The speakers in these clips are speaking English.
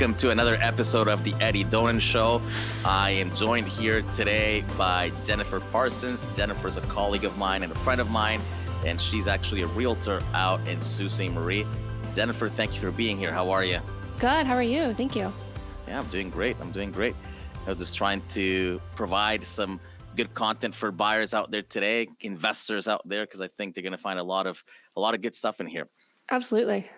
welcome to another episode of the Eddie Donan Show. I am joined here today by Jennifer Parsons. Jennifer's a colleague of mine and a friend of mine, and she's actually a realtor out in Sault Ste. Marie. Jennifer, thank you for being here. How are you? Good. How are you? Thank you. Yeah, I'm doing great. I was just trying to provide some good content for buyers out there today, investors out there, because I think they're going to find a lot of good stuff in here. Absolutely.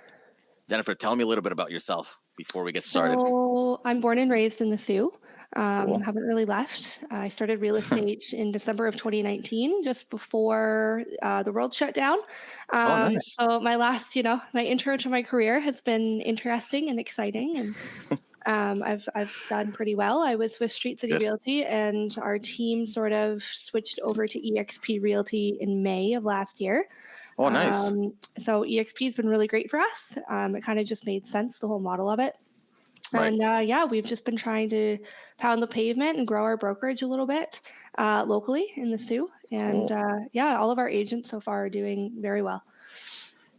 Jennifer, tell me a little bit about yourself before we get started. So I'm born and raised in the Sioux. Cool. Haven't really left. I started real estate in December of 2019, just before the world shut down. Nice. So my last, my intro to my career has been interesting and exciting, and I've done pretty well. I was with Street City Good. Realty, and our team sort of switched over to EXP Realty in May of last year. Oh, nice. So EXP has been really great for us. It kind of just made sense, the whole model of it. Right. And we've just been trying to pound the pavement and grow our brokerage a little bit locally in the Sioux. And all of our agents so far are doing very well.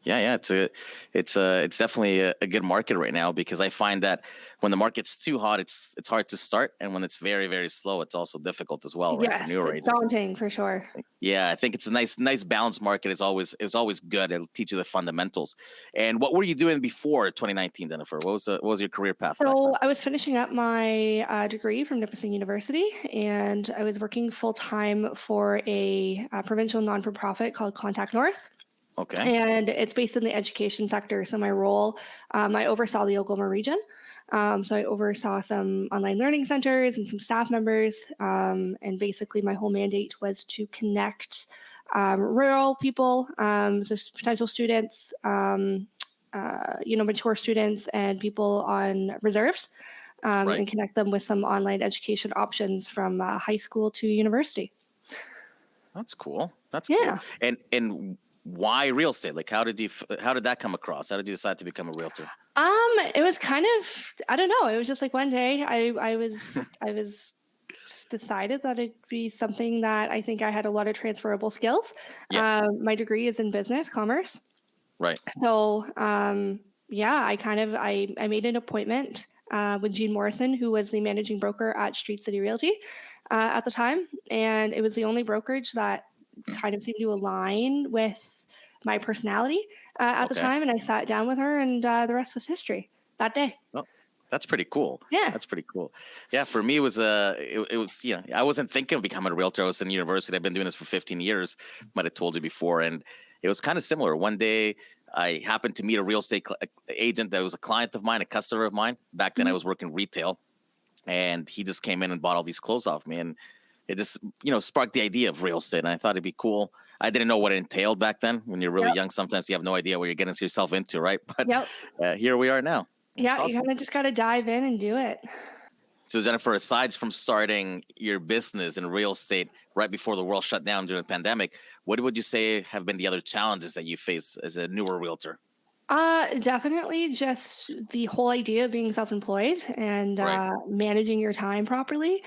Yeah, it's definitely a good market right now, because I find that when the market's too hot, it's hard to start, and when it's very, very slow, it's also difficult as well, right? Yes, for newer it's agents. daunting for sure. Yeah, I think it's a nice balanced market. It's always good. It'll teach you the fundamentals. And what were you doing before 2019, Jennifer? What was your career path? So I was finishing up my degree from Nipissing University, and I was working full time for a provincial non-for-profit called Contact North. Okay. And it's based in the education sector. So my role, I oversaw the Oklahoma region. So I oversaw some online learning centers and some staff members. And basically my whole mandate was to connect rural people, so potential students, mature students and people on reserves, Right. and connect them with some online education options from high school to university. That's cool. Yeah. Cool. And why real estate? Like, how did that come across? How did you decide to become a realtor? It was kind of, I don't know. It was just like one day I was just decided that it'd be something that I think I had a lot of transferable skills. Yeah. My degree is in business commerce. Right. So, I made an appointment with Gene Morrison, who was the managing broker at Street City Realty at the time. And it was the only brokerage that kind of seemed to align with my personality at the time. And I sat down with her, and the rest was history that day. Well, that's pretty cool. Yeah. That's pretty cool. Yeah. For me, it was I wasn't thinking of becoming a realtor. I was in university. I've been doing this for 15 years. Might have told you before. And it was kind of similar. One day I happened to meet a real estate agent that was a client of mine, a customer of mine. Back then I was working retail, and he just came in and bought all these clothes off me. And it just, sparked the idea of real estate. And I thought it'd be cool. I didn't know what it entailed back then. When you're really young, sometimes you have no idea what you're getting yourself into, right? But here we are now. Yeah, awesome. You kind of just got to dive in and do it. So Jennifer, aside from starting your business in real estate right before the world shut down during the pandemic, what would you say have been the other challenges that you face as a newer realtor? Definitely just the whole idea of being self-employed and managing your time properly.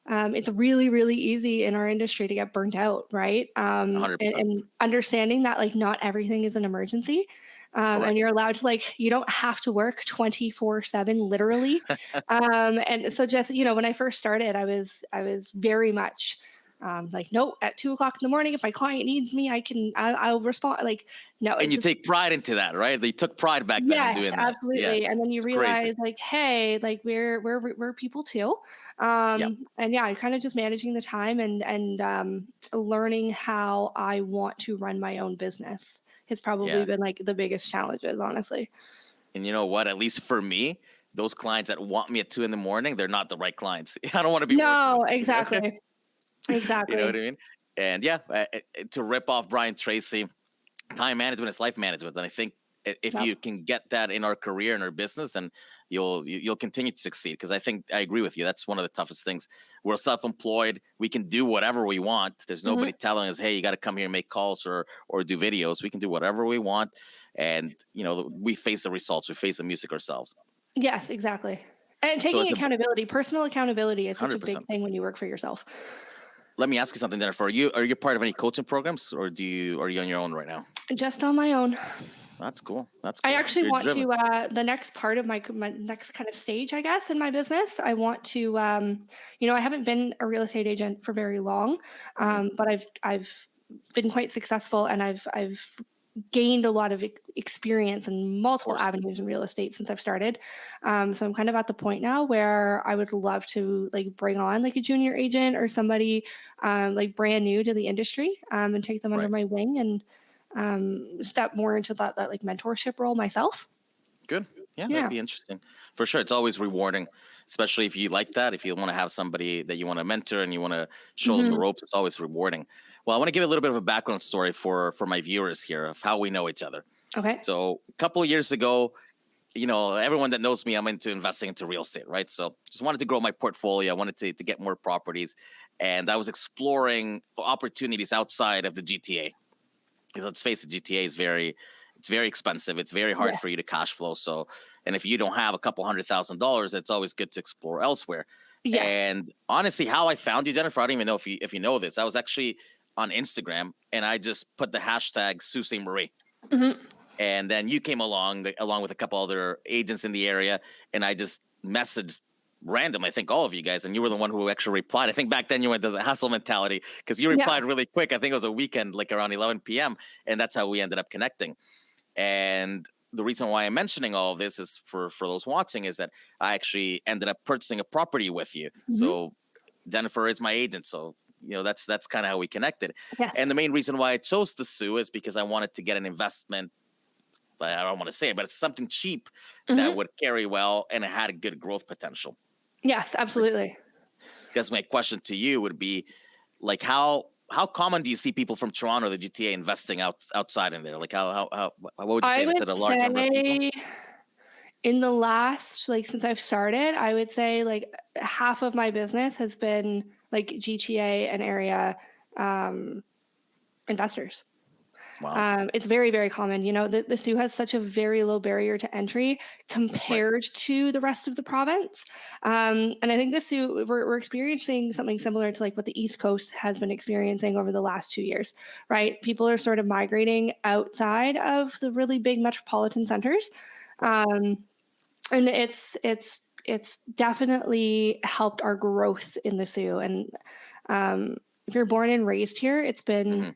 It's really, really easy in our industry to get burnt out, right? 100%. And understanding that like not everything is an emergency. And you're allowed to you don't have to work 24/7, literally. And so just, when I first started, I was very much no, at 2:00 in the morning, if my client needs me, I'll respond. No. And you take pride into that, right? They took pride back then in doing that. Absolutely. Yeah, and then you realize hey, we're people too. And kind of just managing the time and learning how I want to run my own business has probably been the biggest challenges, honestly. And you know what? At least for me, those clients that want me at 2 a.m, they're not the right clients. I don't want to be. No, exactly. Exactly. You know what I mean? And to rip off Brian Tracy, time management is life management. And I think if you can get that in our career, in our business, then you'll continue to succeed. Because I agree with you. That's one of the toughest things. We're self-employed. We can do whatever we want. There's nobody telling us, hey, you got to come here and make calls or do videos. We can do whatever we want. And, we face the results. We face the music ourselves. Yes, exactly. And taking accountability, personal accountability is such 100%. A big thing when you work for yourself. Let me ask you something, Jennifer. Are you part of any coaching programs, or are you on your own right now? Just on my own. That's cool. That's I good. actually You're want driven. to the next part of my next kind of stage, I guess, in my business. I want to, I haven't been a real estate agent for very long, Mhm. but I've been quite successful, and I've gained a lot of experience in Of multiple course. avenues in real estate since I've started. So I'm kind of at the point now where I would love to like bring on like a junior agent or somebody like brand new to the industry, and take them under Right. my wing and step more into that like mentorship role myself. Good. Yeah, that'd Yeah. be interesting. For sure. It's always rewarding, especially if you like that. If you want to have somebody that you want to mentor and you want to show them the Hmm. ropes, it's always rewarding. Well, I want to give a little bit of a background story for my viewers here of how we know each other. Okay. So a couple of years ago, everyone that knows me, I'm into investing into real estate, right? So just wanted to grow my portfolio. I wanted to get more properties. And I was exploring opportunities outside of the GTA. Because let's face it, GTA is it's very expensive. It's very hard Yeah. for you to cash flow. So, and if you don't have a couple $100,000, it's always good to explore elsewhere. Yes. And honestly, how I found you, Jennifer, I don't even know if you know this. I was actually on Instagram and I just put the hashtag Sault Ste. Marie. Hmm. And then you came along with a couple other agents in the area, and I just messaged random, I think all of you guys, and you were the one who actually replied. I think back then you went to the hustle mentality because you Yeah. replied really quick. I think it was a weekend, like around 11 p.m., and that's how we ended up connecting. And the reason why I'm mentioning all of this is for those watching is that I actually ended up purchasing a property with you. Hmm. So Jennifer is my agent. So that's kind of how we connected. And Yes. the main reason why I chose the Sioux is because I wanted to get an investment. I don't want to say it, but it's something cheap that Hmm. would carry well and it had a good growth potential. Yes, absolutely. Because my question to you would be, like, how common do you see people from Toronto, the GTA, investing outside in there? Like, how what would you I say? Is would it a large number of people? say in the last, like, since I've started, I would say like half of my business has been like GTA and area um, investors. Wow. It's very, very common. The Sioux has such a very low barrier to entry Right. compared to the rest of the province. And I think the Sioux, we're experiencing something similar to like what the East Coast has been experiencing over the last 2 years, right? People are sort of migrating outside of the really big metropolitan centers. Right. Um, and it's definitely helped our growth in the Sioux. And if you're born and raised here, it's been Hmm.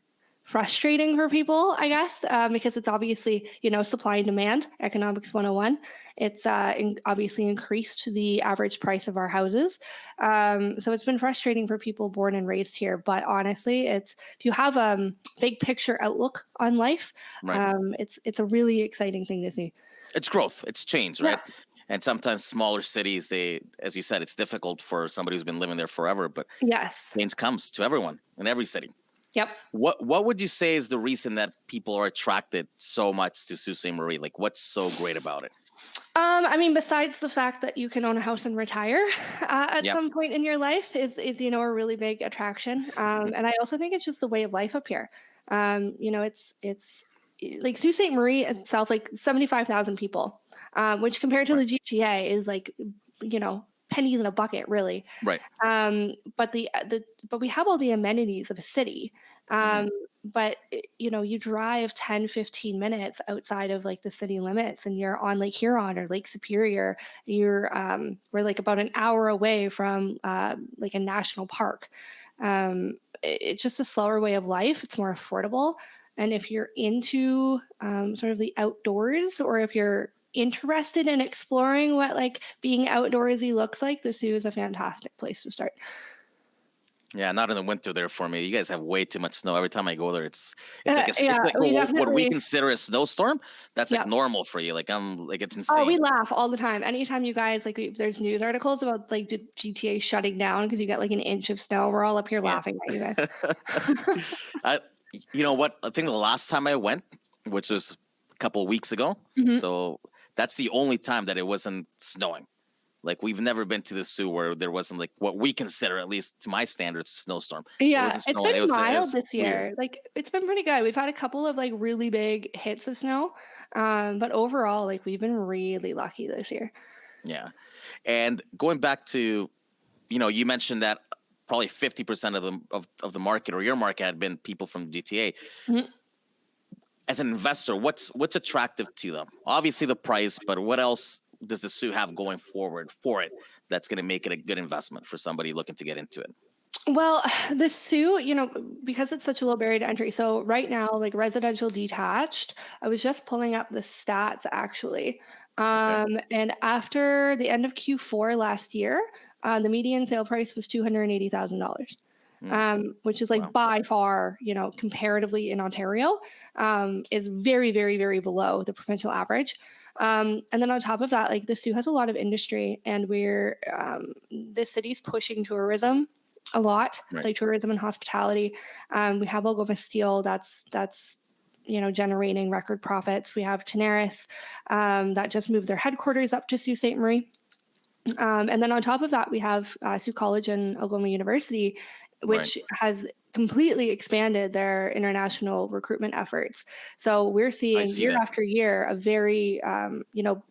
frustrating for people, I guess, because it's obviously, supply and demand, economics 101. It's obviously increased the average price of our houses. So it's been frustrating for people born and raised here. But honestly, if you have a big picture outlook on life, Right. it's a really exciting thing to see. It's growth. It's change, Yeah. right? And sometimes smaller cities, as you said, it's difficult for somebody who's been living there forever, but Yes. change comes to everyone in every city. Yep. What would you say is the reason that people are attracted so much to Sault Ste. Marie? Like, what's so great about it? I mean, besides the fact that you can own a house and retire at Yep. some point in your life is a really big attraction. And I also think it's just the way of life up here. It's like Sault Ste. Marie itself, like 75,000 people, which compared to Right. the GTA is like pennies in a bucket, really. Right. But we have all the amenities of a city. Hmm. But you drive 10, 15 minutes outside of like the city limits and you're on Lake Huron or Lake Superior. We're like about an hour away from like a national park. It's just a slower way of life. It's more affordable. And if you're into sort of the outdoors, or if you're interested in exploring what like being outdoorsy looks like, the Sioux is a fantastic place to start. Yeah, not in the winter there for me. You guys have way too much snow. Every time I go there, it's like Yeah, it's like we what we definitely. consider a snowstorm. That's like Yeah. normal for you. Like I'm like it's Oh, we insane. laugh all the time. Anytime you guys like, there's news articles about like GTA shutting down because you get like an inch of snow. We're all up here Yeah. laughing at you guys. I, you know what? I think the last time I went, which was a couple of weeks ago, Mhm. so that's the only time that it wasn't snowing. Like we've never been to the Sioux where there wasn't like what we consider, at least to my standards, a snowstorm. It Yeah, wasn't it's been snowing. It mild was this clear. year. Like it's been pretty good. We've had a couple of like really big hits of snow, but overall, like we've been really lucky this year. Yeah. And going back to, you mentioned that probably 50% of the market or your market had been people from GTA. Mhm. as an investor, what's attractive to them? Obviously the price, but what else does the Sioux have going forward for it that's going to make it a good investment for somebody looking to get into it? Well, the Sioux, because it's such a low barrier to entry. So right now, like residential detached, I was just pulling up the stats actually. Okay. And after the end of Q4 last year, the median sale price was $280,000. Mm, Which is like wow. by far, comparatively in Ontario, is very, very, very below the provincial average. And then on top of that, like the Sioux has a lot of industry, and the city's pushing tourism a lot, Right. like tourism and hospitality. We have Algoma Steel that's generating record profits. We have Tenaris that just moved their headquarters up to Sault Ste. Marie. And then on top of that, we have Sault College and Algoma University, Right. which has completely expanded their international recruitment efforts. So we're I seeing see year that. after year a very,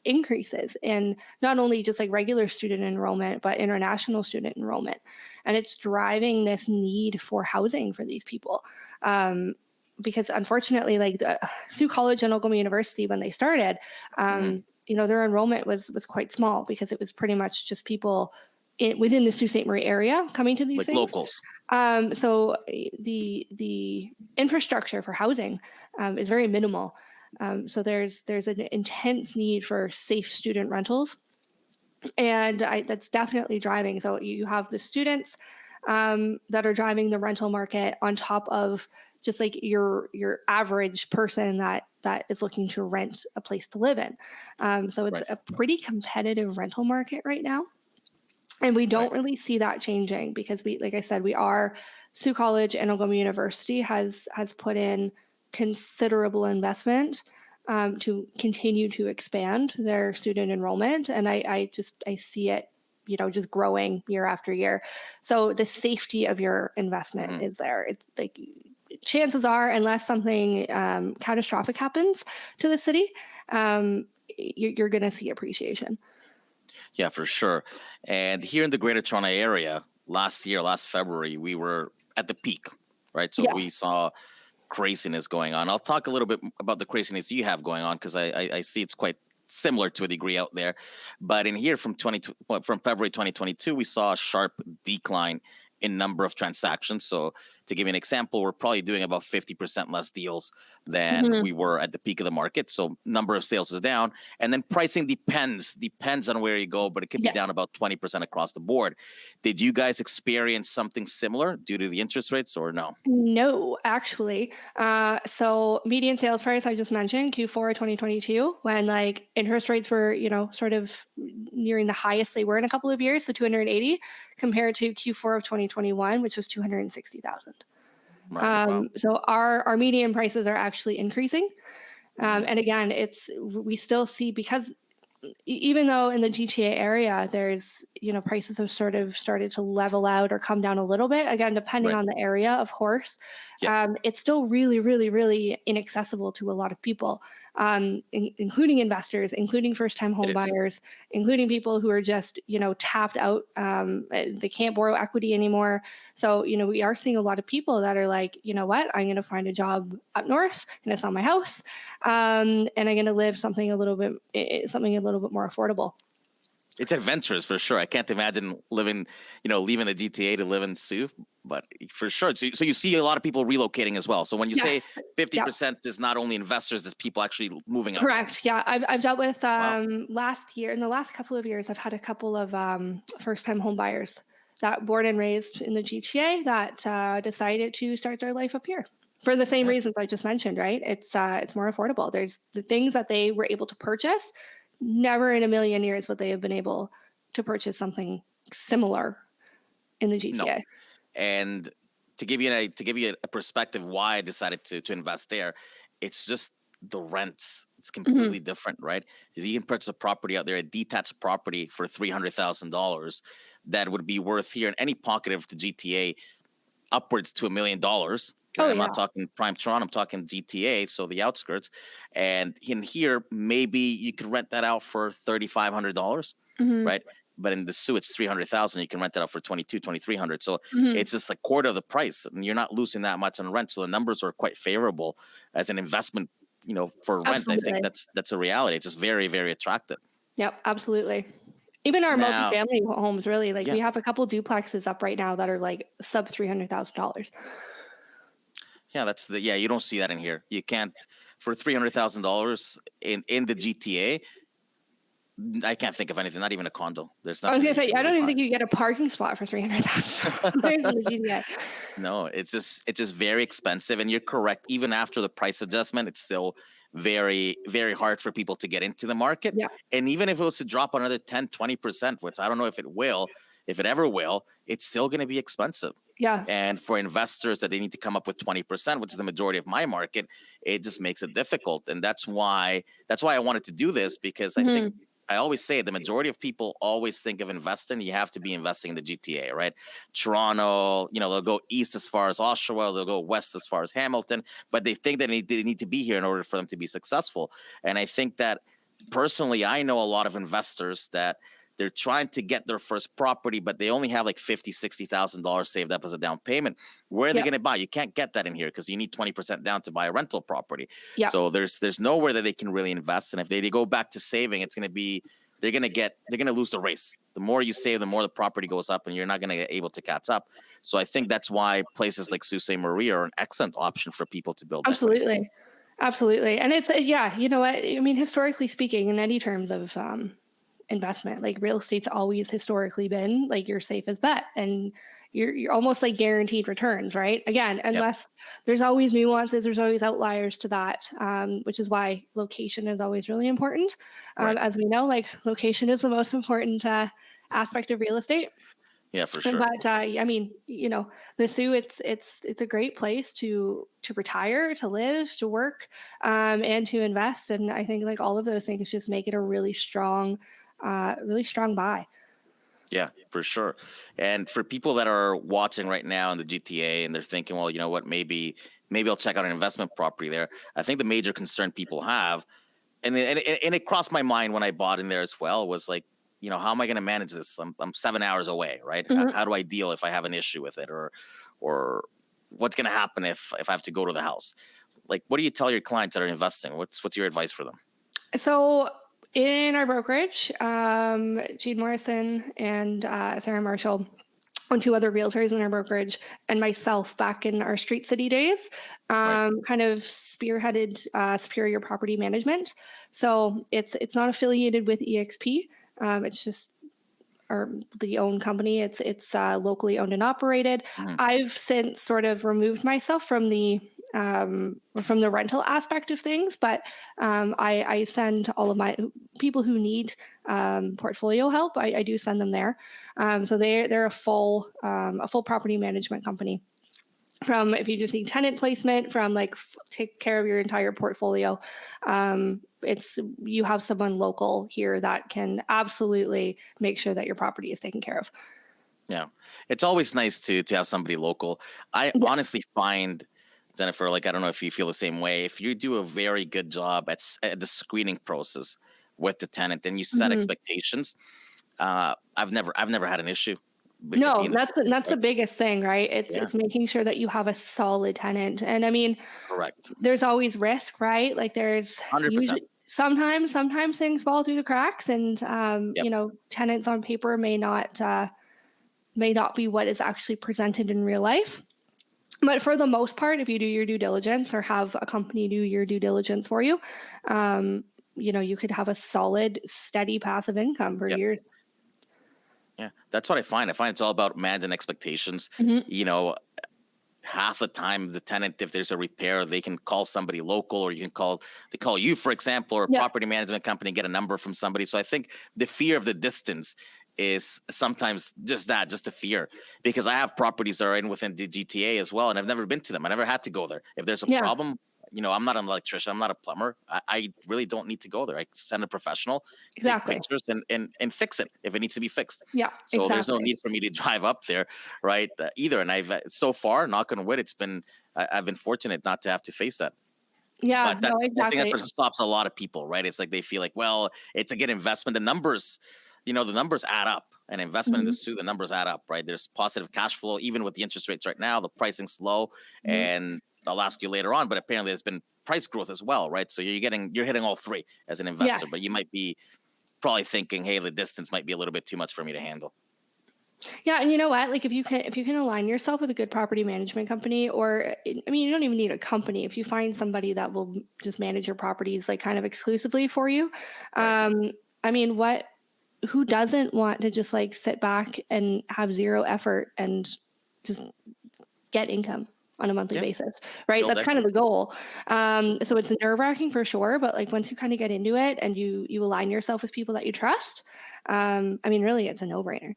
increases in not only just like regular student enrollment, but international student enrollment. And it's driving this need for housing for these people. Because unfortunately, like Sault College and Algoma University, when they started, Hmm. their enrollment was quite small because it was pretty much just people within the Sault Ste. Marie area coming to these Like things. locals. So the infrastructure for housing is very minimal. So there's an intense need for safe student rentals, and that's definitely driving. So you have the students that are driving the rental market on top of just like your average person that is looking to rent a place to live in. So it's Right. a pretty competitive rental market right now, and we Right. don't really see that changing because like I said, we are Sault College and Algoma University has put in considerable investment to continue to expand their student enrollment, and I see it, just growing year after year. So the safety of your investment Hmm. is there. It's like chances are, unless something catastrophic happens to the city, you're going to see appreciation. Yeah, for sure. And here in the Greater Toronto Area, last February, we were at the peak, right? So we Yes. saw craziness going on. I'll talk a little bit about the craziness you have going on because I see it's quite similar to a degree out there. But in here from February 2022, we saw a sharp decline in number of transactions. So to give you an example, we're probably doing about 50% less deals than Mhm. we were at the peak of the market. So number of sales is down, and then pricing depends on where you go, but it could be Yeah. down about 20% across the board. Did you guys experience something similar due to the interest rates or no? No, actually. So median sales price I just mentioned, Q4 2022, when like interest rates were, sort of nearing the highest they were in a couple of years, so 280, compared to Q4 of 2021, which was 260,000. Right. Wow. So our median prices are actually increasing. Hmm. And again, we still see, because even though in the GTA area, there's, prices have sort of started to level out or come down a little bit, again, depending Right. on the area, of course, Yeah. it's still really, really, really inaccessible to a lot of people, including investors, including first time It home is. buyers, including people who are just, tapped out. They can't borrow equity anymore. So, we are seeing a lot of people that are like, you know what, I'm going to find a job up north, I'm going to sell my house, and I'm going to live something a little bit more affordable. It's adventurous for sure. I can't imagine living, leaving the GTA to live in Sioux, but for sure. So you see a lot of people relocating as well. So when you say Yes. Yep. 50% is not only investors, it's people actually moving up there. Correct. Yeah, I've dealt with Wow. last year. In the last couple of years, I've had a couple of first time home buyers that born and raised in the GTA that decided to start their life up here for the same Yeah. reasons I just mentioned. Right? It's more affordable. There's the things that they were able to purchase. Never in a million years would they have been able to purchase something similar in the No. GTA. And to give you a perspective why I decided to invest there, it's just the rents. It's Hmm. completely different, right? You can purchase a property out there, a detached property for $300,000 that would be worth here in any pocket of the GTA upwards to $1 million. Oh Right? I'm yeah. not talking prime Toronto, I'm talking GTA, so the outskirts. And in here, maybe you could rent that out for $3,500, Hmm. right? But in the Sioux, it's 300,000. You can rent it out for 2,300. So Hmm. it's just a quarter of the price, and you're not losing that much on rent. So the numbers are quite favorable as an investment for rent, I think Absolutely. that's a reality. It's just very, very attractive. Yep, absolutely. Even our Now, multifamily homes, really, like yeah, we have a couple duplexes up right now that are like sub $300,000. yeah, you don't see that in here. You can't for $300,000 in the GTA. I can't think of anything. Not even a condo. There's I was nothing gonna that you say, can I really don't even buy. think you get a parking spot for $300,000 in the GTA. No, it's just very expensive. And you're correct. Even after the price adjustment, it's still very, very hard for people to get into the market. Yeah, And even if it was to drop another 10, 20%, which I don't know if it will, if it ever will, it's still going to be expensive. yeah, And for investors that they need to come up with 20%, which is the majority of my market, it just makes it difficult. And that's why I wanted to do this, because I think hmm I always say the majority of people always think of investing. You have to be investing in the GTA, right? Toronto, they'll go east as far as Oshawa, they'll go west as far as Hamilton, but they think that they need to be here in order for them to be successful. And I think that personally, I know a lot of investors that they're trying to get their first property, but they only have like $50,000-$60,000 saved up as a down payment. Where are they yeah, going to buy? You can't get that in here because you need 20% down to buy a rental property. yeah, So there's nowhere that they can really invest. And if they go back to saving, it's going to be they're going to lose the race. The more you save, the more the property goes up, and you're not going to get able to catch up. So I think that's why places like Sault Ste. Marie are an excellent option for people to build equity. absolutely, absolutely. And it's yeah, you know what? I mean, historically speaking, in any terms of investment, like real estate's always historically been like your safest bet, and you're almost like guaranteed returns, right? Again, Yep. unless there's always nuances, there's always outliers to that, which is why location is always really important. Right. As we know, like location is the most important aspect of real estate. Yeah, for sure. But I mean, the Sioux, it's a great place to retire, to live, to work, and to invest. And I think like all of those things just make it a really strong buy. Yeah, for sure. And for people that are watching right now in the GTA and they're thinking, well, you know what, maybe I'll check out an investment property there. I think the major concern people have, and it crossed my mind when I bought in there as well, was like, how am I going to manage this? I'm 7 hours away, right? Mhm. How do I deal if I have an issue with it, or what's going to happen if I have to go to the house? Like, what do you tell your clients that are investing? What's your advice for them? So in our brokerage, Gene Morrison and Sarah Marshall, and two other realtors in our brokerage, and myself back in our Street City days, Right. kind of spearheaded Superior Property Management. So it's not affiliated with EXP. It's just the own company. It's locally owned and operated. Mhm. I've since sort of removed myself from the rental aspect of things, but I send all of my people who need portfolio help. I do send them there. So they're a full property management company. From if you just need tenant placement, from like take care of your entire portfolio, it's you have someone local here that can absolutely make sure that your property is taken care of. Yeah, it's always nice to have somebody local. I Yeah. honestly find, Jennifer, like I don't know if you feel the same way. If you do a very good job at the screening process with the tenant and you set Mhm. expectations, I've never had an issue No, being the that's the right? biggest thing, right? It's Yeah, it's making sure that you have a solid tenant. And I mean, correct, there's always risk, right? Like there's 100%. usually sometimes things fall through the cracks, and Yep. tenants on paper may not be what is actually presented in real life. But for the most part, if you do your due diligence or have a company do your due diligence for you, um, you could have a solid, steady passive income for Yep. years. Yeah, that's what I find. I find it's all about managing expectations. Mhm. You know, half the time the tenant, if there's a repair, they can call somebody local, or they call you, for example, or a Yeah. property management company, get a number from somebody. So I think the fear of the distance is sometimes just a fear, because I have properties that are within the GTA as well, and I've never been to them. I never had to go there. If there's a Yeah. problem, I'm not an electrician, I'm not a plumber. I really don't need to go there. I send a professional, take Exactly. pictures, and fix it if it needs to be fixed. Yeah. So there's no Exactly. need for me to drive up there, right? Either. And I've so far, knock on wood, I've been fortunate not to have to face that. Yeah. But No. I think Exactly. that stops a lot of people, right? It's like they feel like, well, it's a good investment. The numbers add up. An investment in the Mhm. Sioux, the numbers add up, right? There's positive cash flow, even with the interest rates right now. The pricing's low, Mhm. and I'll ask you later on, but apparently there's been price growth as well, right? So you're hitting all three as an investor, Yes. but you might be probably thinking, hey, the distance might be a little bit too much for me to handle. Yeah, and you know what? Like if you can align yourself with a good property management company, or I mean, you don't even need a company. If you find somebody that will just manage your properties like kind of exclusively for you, Right. um, I mean, what who doesn't want to just like sit back and have zero effort and just get income on a monthly Yeah. basis, right? No, That's kind of definitely. the goal. So it's nerve wracking for sure, but like once you kind of get into it and you align yourself with people that you trust, I mean, really, it's a no brainer.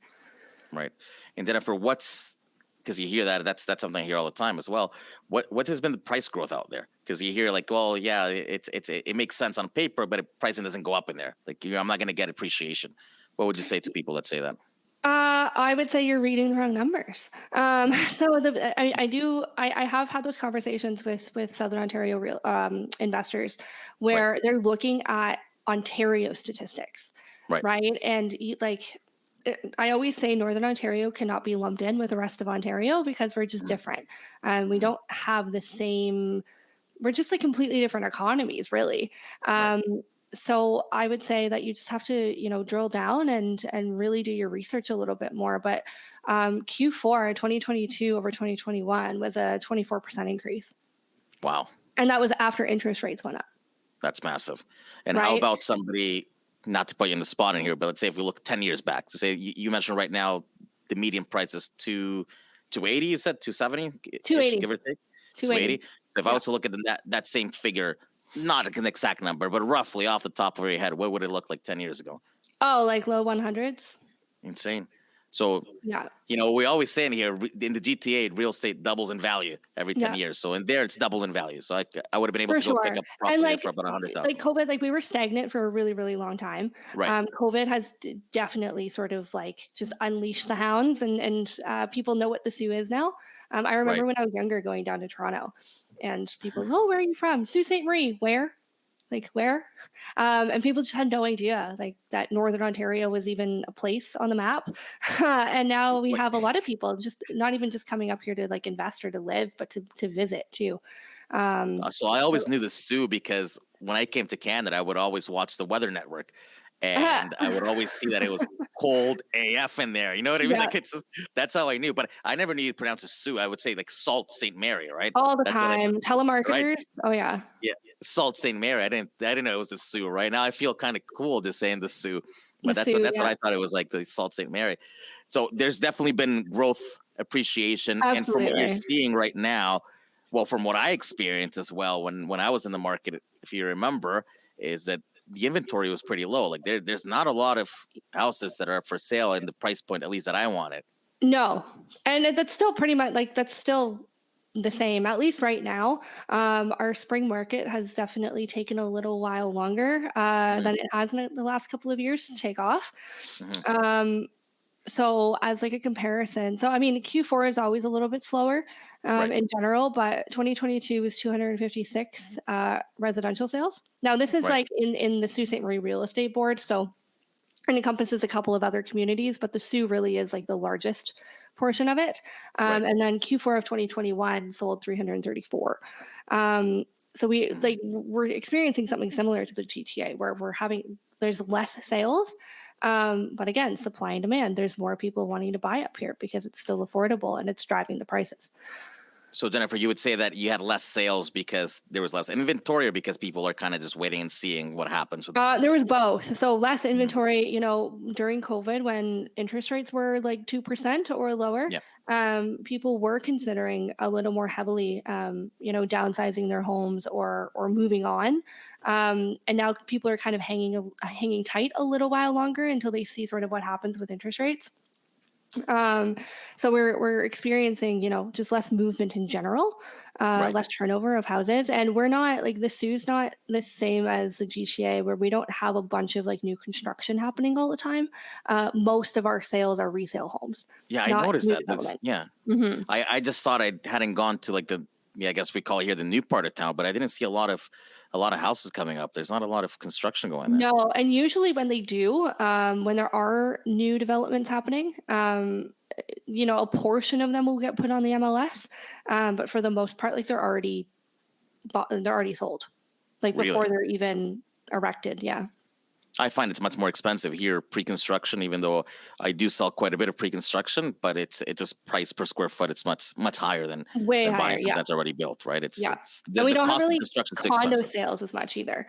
Right. And Jennifer, because you hear that's something I hear all the time as well. What has been the price growth out there? Because you hear like, well, yeah, it makes sense on paper, but pricing doesn't go up in there. Like, I'm not going to get appreciation. What would you say to people that say that? I would say you're reading the wrong numbers. So I have had those conversations with Southern Ontario real investors Right. where they're looking at Ontario statistics, Right. right? And I always say Northern Ontario cannot be lumped in with the rest of Ontario because we're just Mhm. different. We Mhm. don't have the same. We're just like completely different economies, really. Right. Um, so I would say that you just have to, drill down and really do your research a little bit more. But Q4 2022 over 2021 was a 24% increase, Wow. and that was after interest rates went up, That's massive. And how right? about somebody, not to put you in the spot in here, but let's say if we look 10 years back, to say you mentioned right now the median price is 280, you said 270 ish, 280, give or take 280. 280. So if I Yeah. was to look at that same figure, not an exact number, but roughly off the top of your head, what would it look like 10 years ago? Oh, like low 100s. Insane. So, Yeah. we always say in here in the GTA, real estate doubles in value every 10 Yeah. years. So in there, it's doubled in value. So I would have been able For to go pick sure. up a And property there for about a hundred like thousand. COVID, like we were stagnant for a really, really long time. Right. COVID has definitely sort of like just unleashed the hounds, and people know what the Sioux is now. I Right. remember when I was younger going down to Toronto, and people, oh, where are you from? Sault Ste. Marie. Where? Like where? And people just had no idea like that Northern Ontario was even a place on the map. And now we Wait, have a lot of people just not even just coming up here to like invest or to live, but to visit too. So I So always knew the Sioux because when I came to Canada, I would always watch the Weather Network, and I would always see that it was cold AF in there. You know what I mean? yeah, Like that's how I knew. But I never knew you'd pronounce it Sioux. I would say like Sault Ste. Mary, right? all the That's what I time. right. Telemarketers. Oh yeah. Yeah, Sault Ste. Mary. I didn't know it was the Sioux. Right now, I feel kind of cool just saying the Sioux, The but that's what Sioux, that's what yeah. I thought it was like, the Sault Ste. Mary. So there's definitely been growth, appreciation, and from what you're Absolutely. seeing right now, well, from what I experienced as well when I was in the market, if you remember, is that the inventory was pretty low. Like there's not a lot of houses that are for sale in the price point, at least that I wanted. No. And that's still pretty much like that's still the same, at least right now. Our spring market has definitely taken a little while longer Mm-hmm. than it has in the last couple of years to take off. Mm-hmm. Um, So as like a comparison, so I mean Q4 is always a little bit slower Right. in general, but 2022 was 256 residential sales. Now this is Right. like in the Sault Ste. Marie Real Estate Board, so it encompasses a couple of other communities, but the Sioux really is like the largest portion of it. Right. And then Q4 of 2021 sold 334. Um, so Mm-hmm. we're experiencing something similar to the GTA where there's less sales. But again, supply and demand. There's more people wanting to buy up here because it's still affordable and it's driving the prices. So Jennifer, you would say that you had less sales because there was less inventory, or because people are kind of just waiting and seeing what happens with the There market? was both. So less Mhm. inventory, during COVID when interest rates were like 2% or lower, Yeah. people were considering a little more heavily, downsizing their homes or moving on. And now people are kind of hanging tight a little while longer until they see sort of what happens with interest rates. Um, so we're experiencing, just less movement in general, Right. less turnover of houses, and we're not like the Sioux's not the same as the GTA where we don't have a bunch of like new construction happening all the time. Most of our sales are resale homes, Yeah, I not noticed new that. That's development. yeah. hmm I just thought I hadn't gone to like the, yeah, I guess we call it here the new part of town, but I didn't see a lot of houses coming up. There's not a lot of construction going there. No, and usually when they do, when there are new developments happening, a portion of them will get put on the MLS, but for the most part, like they're already they're already sold, like before Really? they're even erected. Yeah. I find it's much more expensive here, pre-construction, even though I do sell quite a bit of pre-construction, but it just price per square foot. It's much higher Way than buying higher. something Yeah. that's already built, right? Yeah. It's And we the don't have cost of really construction is too condo expensive. sales as much either.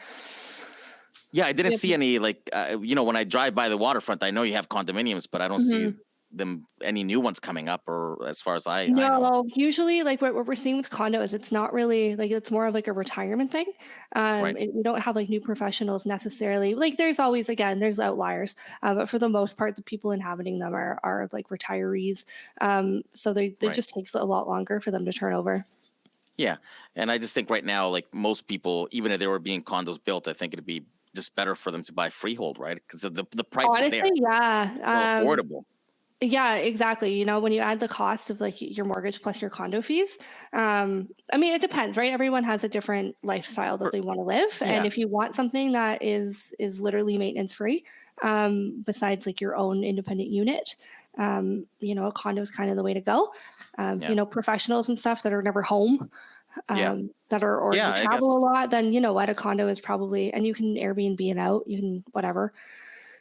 Yeah, I didn't We see have, any like when I drive by the waterfront, I know you have condominiums, but I don't see Mhm. them any new ones coming up, or as far as I know. No, usually like what we're seeing with condos, it's not really like it's more of like a retirement thing. Right, We don't have like new professionals necessarily. Like there's always again there's outliers, but for the most part, the people inhabiting them are like retirees. So they right. just takes a lot longer for them to turn over. Yeah, and I just think right now, like most people, even if they were being condos built, I think it'd be just better for them to buy freehold, right? Because the price is there, Honestly, yeah. it's still affordable. Yeah, exactly. You know, when you add the cost of like your mortgage plus your condo fees, I mean, it depends, right? Everyone has a different lifestyle that For- they want to live, and Yeah, if you want something that is literally maintenance free, besides like your own independent unit, you know, a condo is kind of the way to go. yeah, You know, professionals and stuff that are never home, yeah, that are or yeah. you I guess. travel a lot, then you know what, a condo is probably, and you can Airbnb it out, you can whatever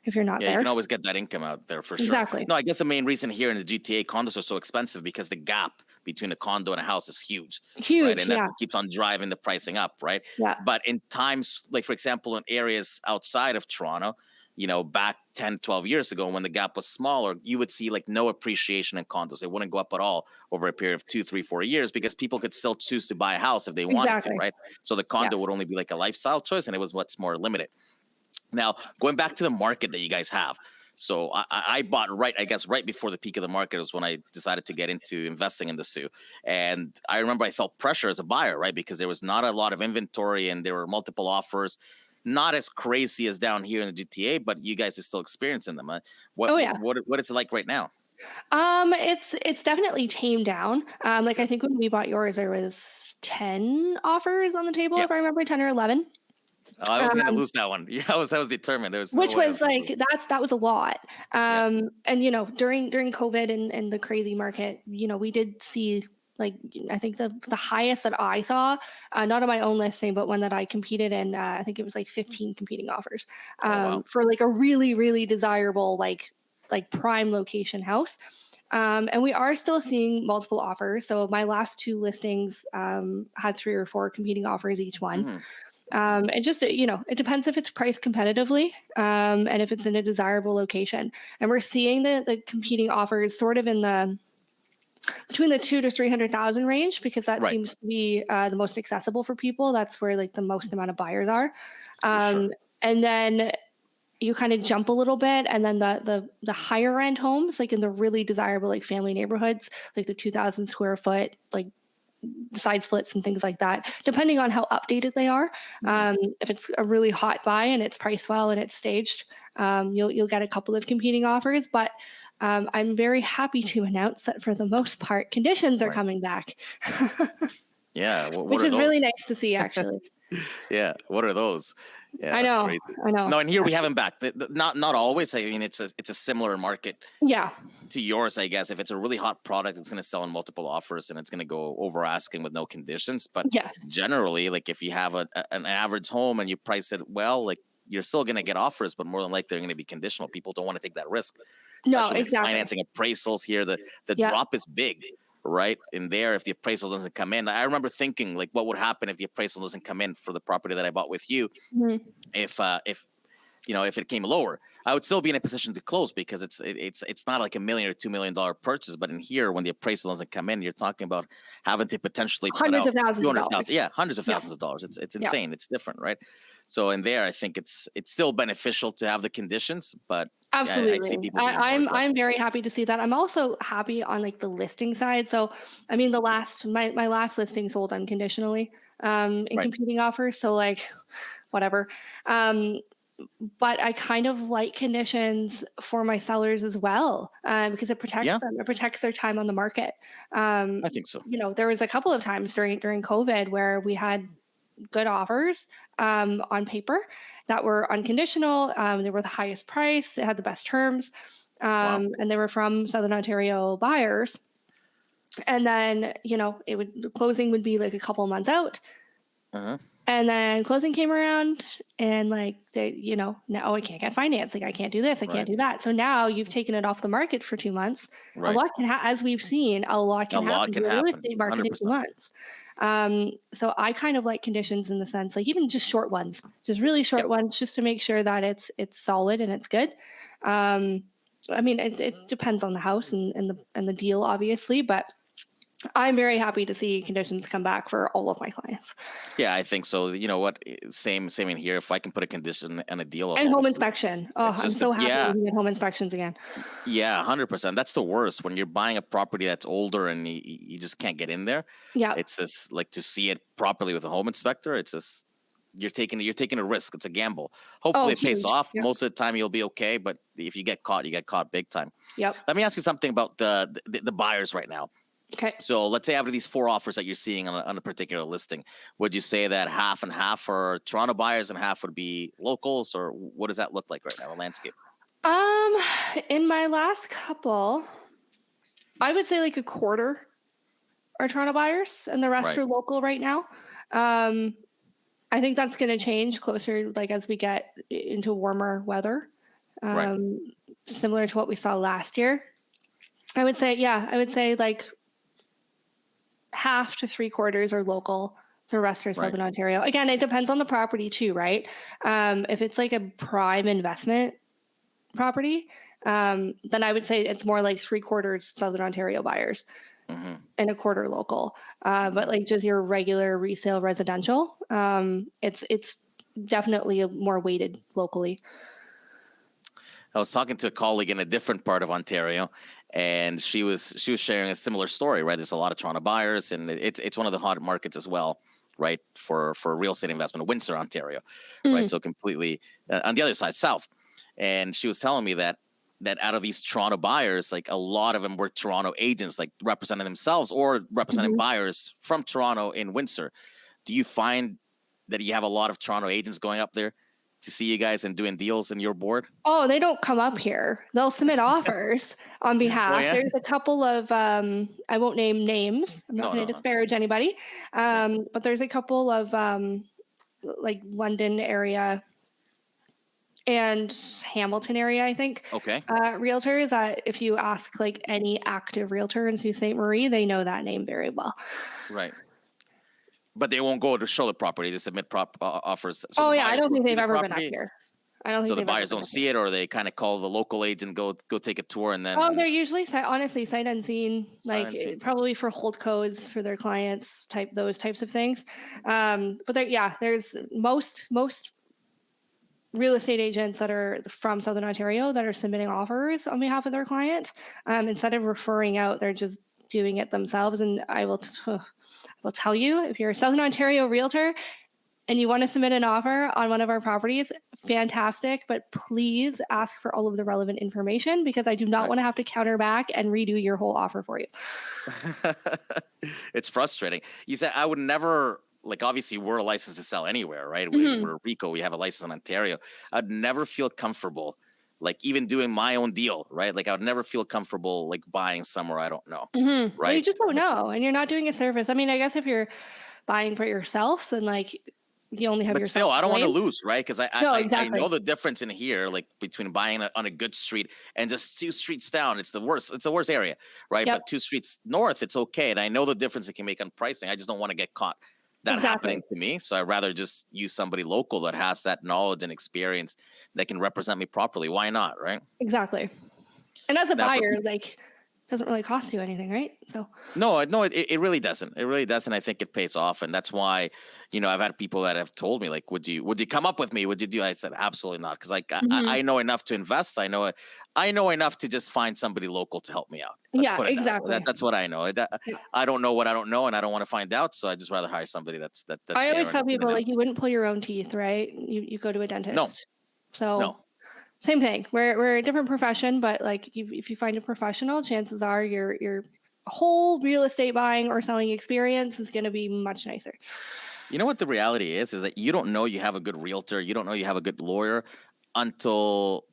if you're not Yeah, you can there. always get that income out there for sure. Exactly. No, I guess the main reason here in the GTA condos are so expensive because the gap between a condo and a house is huge, right? Huge. And that's Yeah. what keeps on driving the pricing up, right? Yeah. But in times, like for example, in areas outside of Toronto, back 10, 12 years ago when the gap was smaller, you would see like no appreciation in condos. It wouldn't go up at all over a period of 2, 3, 4 years because people could still choose to buy a house if they wanted to, Exactly. right? So the Yeah. condo would only be like a lifestyle choice and it was what's more limited. Now, going back to the market that you guys have. So I bought I guess right before the peak of the market was when I decided to get into investing in the Sioux. And I remember I felt pressure as a buyer, right? Because there was not a lot of inventory and there were multiple offers. Not as crazy as down here in the GTA, but you guys are still experiencing them. What Oh yeah. what is it like right now? It's definitely tamed down. Like I think when we bought yours, there was 10 offers on the table, Yeah. if I remember, 10 or 11. I wasn't gonna Um, lose that one. Yeah, I was determined. There was no which way I was was gonna lose. like that was a lot. Yeah. And you know, during COVID and the crazy market, you know, we did see like I think the highest that I saw, not on my own listing, but one that I competed in, I think it was like 15 competing offers, Oh wow. for like a really really desirable like prime location house. And we are still seeing multiple offers. So my last two listings had 3 or 4 competing offers each one. Mhm. And just you know, it depends if it's priced competitively, and if it's in a desirable location. And we're seeing the competing offers sort of in the between the 2 to 300,000 range because that Right. seems to be the most accessible for people. That's where like the most amount of buyers are. For sure. And then you kind of jump a little bit, and then the higher end homes, like in the really desirable like family neighborhoods, like the 2,000 square foot like side splits and things like that, depending on how updated they are. Mhm. If it's a really hot buy and it's priced well and it's staged, you'll get a couple of competing offers. But I'm very happy to announce that for the most part, conditions are Right. coming back, Yeah. What which are is really those? nice to see. Actually, Yeah, what are those? Yeah, I that's know, crazy. I know. No, and here we have them back. Not always. I mean, it's a similar market Yeah, to yours, I guess. If it's a really hot product, it's going to sell in multiple offers, and it's going to go over asking with no conditions. But yes, generally, like if you have an average home and you price it well, like you're still going to get offers, but more than likely they're going to be conditional. People don't want to take that risk, no, especially with exactly. financing appraisals here. The Yeah, drop is big. Right in there, if the appraisal doesn't come in, I remember thinking like, what would happen if the appraisal doesn't come in for the property that I bought with you? mhm. If it came lower, I would still be in a position to close because it's not like $1 million or $2 million purchase. But in here, when the appraisal doesn't come in, you're talking about having to potentially put Hundreds out of thousands of dollars. 200,000, yeah, hundreds of Yeah, thousands of dollars. It's yeah. insane. It's different, right? So in there, I think it's still beneficial to have the conditions, but yeah, I see Absolutely. people being more I'm aggressive. very happy to see that. I'm also happy on like the listing side. So I mean the last my last listing sold unconditionally in Right? competing offers. So like whatever. Um but I kind of like conditions for my sellers as well, because it protects Yeah, them. It protects their time on the market. Um, I think so. you know, there was a couple of times during COVID where we had good offers on paper that were unconditional. They were the highest price. They had the best terms, Wow. and they were from Southern Ontario buyers. And then you know, it would the closing would be like a couple months out, Uh-huh. And then closing came around and like they, now I can't get financing. I can't do this. I can't Right. do that. So now you've taken it off the market for 2 months. A Right. lot as we've seen, a lot A can lot happen to can the real happen. estate market in 2 100%. months. So I kind of like conditions in the sense, like even just short ones, just really Yep. short ones, just to make sure that it's solid and it's good. Um, I mean, it depends on the house and the deal, obviously, but I'm very happy to see conditions come back for all of my clients. Yeah, I think so. You know what? Same in here. If I can put a condition and a deal, I'll And home always do it. inspection. Oh, It's I'm just so happy we yeah, can get home inspections again. yeah, 100%. That's the worst when you're buying a property that's older and you just can't get in there. Yeah. It's just like to see it properly with a home inspector. It's just you're taking a risk. It's a gamble. Hopefully Oh, it pays huge. off. Yep. Most of the time you'll be okay, but if you get caught, you get caught big time. Yep. Let me ask you something about the buyers right now. Okay. So let's say out of these 4 offers that you're seeing on a particular listing, would you say that half and half are Toronto buyers and half would be locals, or what does that look like right now, the landscape? Um, in my last couple, I would say like a quarter are Toronto buyers and the rest Right, are local right now. Um, I think that's going to change closer, like as we get into warmer weather, right, um, similar to what we saw last year. I would say like half to three quarters are local. The rest are right. Southern Ontario. Again, it depends on the property too, right? If it's like a prime investment property, then I would say it's more like three quarters Southern Ontario buyers Hmm. and a quarter local. But Hmm. like just your regular resale residential, it's definitely more weighted locally. I was talking to a colleague in a different part of Ontario, and she was sharing a similar story. Right, there's a lot of Toronto buyers, and it's one of the hot markets as well. Right, for real estate investment, Windsor, Ontario. Right, Mm. so completely on the other side, south. And she was telling me that out of these Toronto buyers, like a lot of them were Toronto agents, like representing themselves or representing Mhm. buyers from Toronto in Windsor. Do you find that you have a lot of Toronto agents going up there to see you guys and doing deals in your board? Oh, they don't come up here. They'll submit offers on Oh behalf. yeah. There's a couple of I won't name names. I'm not No, going no, to no. disparage anybody. Yeah. But there's a couple of like London area and Hamilton area, I think, Okay. realtors that if you ask like any active realtor in Sault Ste. Marie, they know that name very well. Right. But they won't go to show the property. They submit offers, so the Oh yeah, I buyers don't go think see they've the ever been up property. here. I don't So think the they've ever buyers been don't up here. see it, or they kind of call the local agent, go take a tour, and Oh, they're then usually honestly sight unseen, sign like and see. probably for hold codes for their clients, those types of things. But there's most real estate agents that are from Southern Ontario that are submitting offers on behalf of their client. Instead of referring out, they're just doing it themselves. And I will tell you, if you're a Southern Ontario realtor and you want to submit an offer on one of our properties, fantastic. But please ask for all of the relevant information because I do not Right. want to have to counter back and redo your whole offer for you. It's frustrating. You said I would never like. Obviously, we're licensed to sell anywhere, right? Mhm. We're Rico. We have a license in Ontario. I'd never feel comfortable, like even doing my own deal, right? Like I would never feel comfortable like buying somewhere I don't know, Well, you right? just don't Like, know, and you're not doing a service. I mean, I guess if you're buying for yourself, then like you only have but yourself still, I to don't want to blame. lose, right? Because I, I No, I I know exactly. the difference in here, like between buying on a good street and just 2 streets down. It's the worst. It's the worst area, right? Yep, But 2 streets north, it's okay, and I know the difference it can make on pricing. I just don't want to get caught that happening exactly, to me. So I'd rather just use somebody local that has that knowledge and experience that can represent me properly. Why not, right? exactly. And as a Now for buyer, people. like doesn't really cost you anything, right? So, No, it really doesn't. It really doesn't. I think it pays off, and that's why, I've had people that have told me like, would you come up with me? Would you do? I said absolutely not, because like I mhm. know enough to invest. I know enough to just find somebody local to help me out. Let's Yeah, put it that way. exactly. That's what I know. Yeah. I don't know what I don't know, and I don't want to find out. So I just rather hire somebody that's I there always and tell in the people know. like you wouldn't pull your own teeth, right? You go to a No, dentist. So no. same thing. We're a different profession, but like if you find a professional, chances are your whole real estate buying or selling experience is going to be much nicer. You know what the reality is that you don't know you have a good realtor, you don't know you have a good lawyer until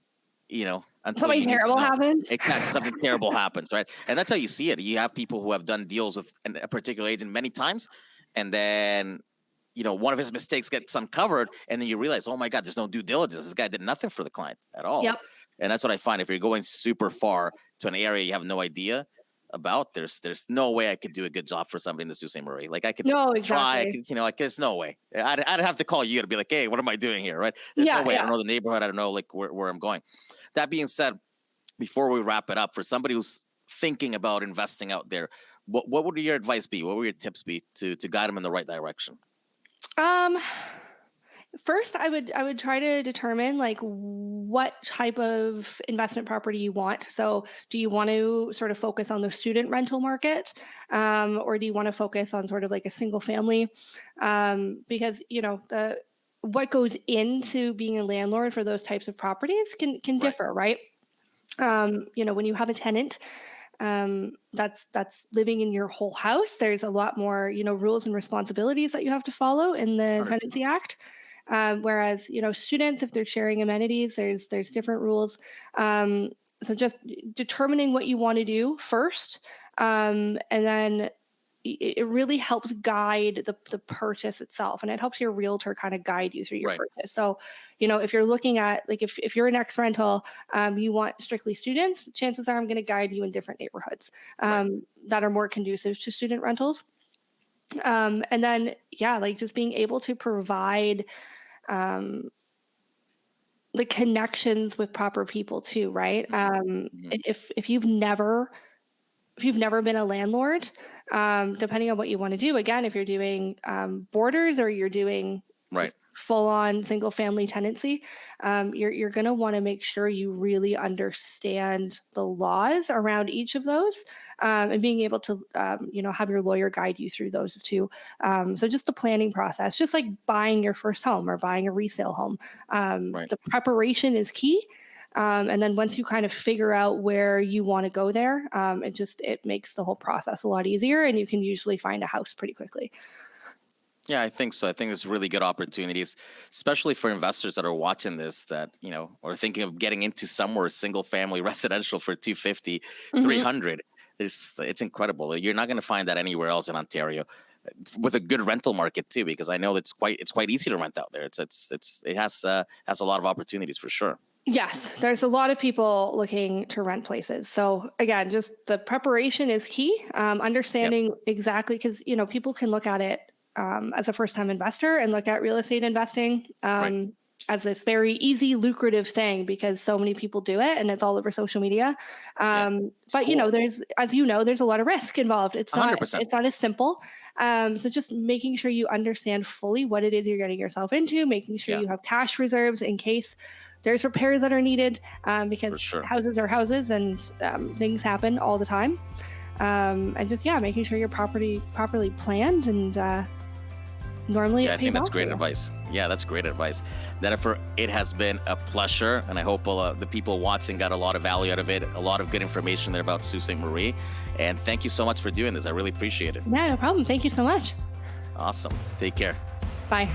until Something you need to terrible know. happens. Exactly, something terrible happens, right? And that's how you see it. You have people who have done deals with a particular agent many times, and then one of his mistakes gets uncovered, and then you realize, oh my God, there's no due diligence. This guy did nothing for the client at all. Yep. And that's what I find. If you're going super far to an area you have no idea about, there's no way I could do a good job for somebody in the Sault Ste. Marie. Like I could No, try, exactly. like there's no way. I'd have to call you to be like, hey, what am I doing here, right? There's no way. I don't know the neighborhood. I don't know like where I'm going. That being said, before we wrap it up, for somebody who's thinking about investing out there, what would your advice be? What would your tips be to guide them in the right direction? First, I would try to determine like what type of investment property you want. So, do you want to sort of focus on the student rental market, or do you want to focus on sort of like a single family? Because the what goes into being a landlord for those types of properties can differ, right? When you have a tenant, that's living in your whole house, there's a lot more rules and responsibilities that you have to follow in the 100%. Tenancy Act. Whereas students, if they're sharing amenities, there's different rules. So just determining what you want to do first, and then it really helps guide the purchase itself, and it helps your realtor kind of guide you through your purchase. So if you're looking at like if you're an ex rental, you want strictly students, chances are I'm going to guide you in different neighborhoods that are more conducive to student rentals. And then like just being able to provide the connections with proper people too, right? If you've never been a landlord, depending on what you want to do, again, if you're doing borders or you're doing full-on single-family tenancy, you're going to want to make sure you really understand the laws around each of those, and being able to have your lawyer guide you through those too. So just the planning process, just like buying your first home or buying a resale home, the preparation is key. And then once you kind of figure out where you want to go there, it makes the whole process a lot easier, and you can usually find a house pretty quickly. Yeah, I think so. I think there's really good opportunities, especially for investors that are watching this that, are thinking of getting into somewhere single family residential for 250, 300. It's incredible. You're not going to find that anywhere else in Ontario, with a good rental market too, because I know it's quite easy to rent out there. It has a lot of opportunities for sure. Yes, there's a lot of people looking to rent places. So again, just the preparation is key. Understanding exactly, because people can look at it as a first-time investor and look at real estate investing as this very easy, lucrative thing because so many people do it and it's all over social media. But cool. There's a lot of risk involved. It's not 100%. It's not as simple. So just making sure you understand fully what it is you're getting yourself into, making sure you have cash reserves in case there's repairs that are needed, because houses are houses and things happen all the time. And just making sure you're properly planned and normally I think that's great advice. Yeah, that's great advice. Jennifer, it has been a pleasure, and I hope the people watching got a lot of value out of it, a lot of good information there about Sault Ste. Marie. And thank you so much for doing this. I really appreciate it. Yeah, no problem. Thank you so much. Awesome. Take care. Bye.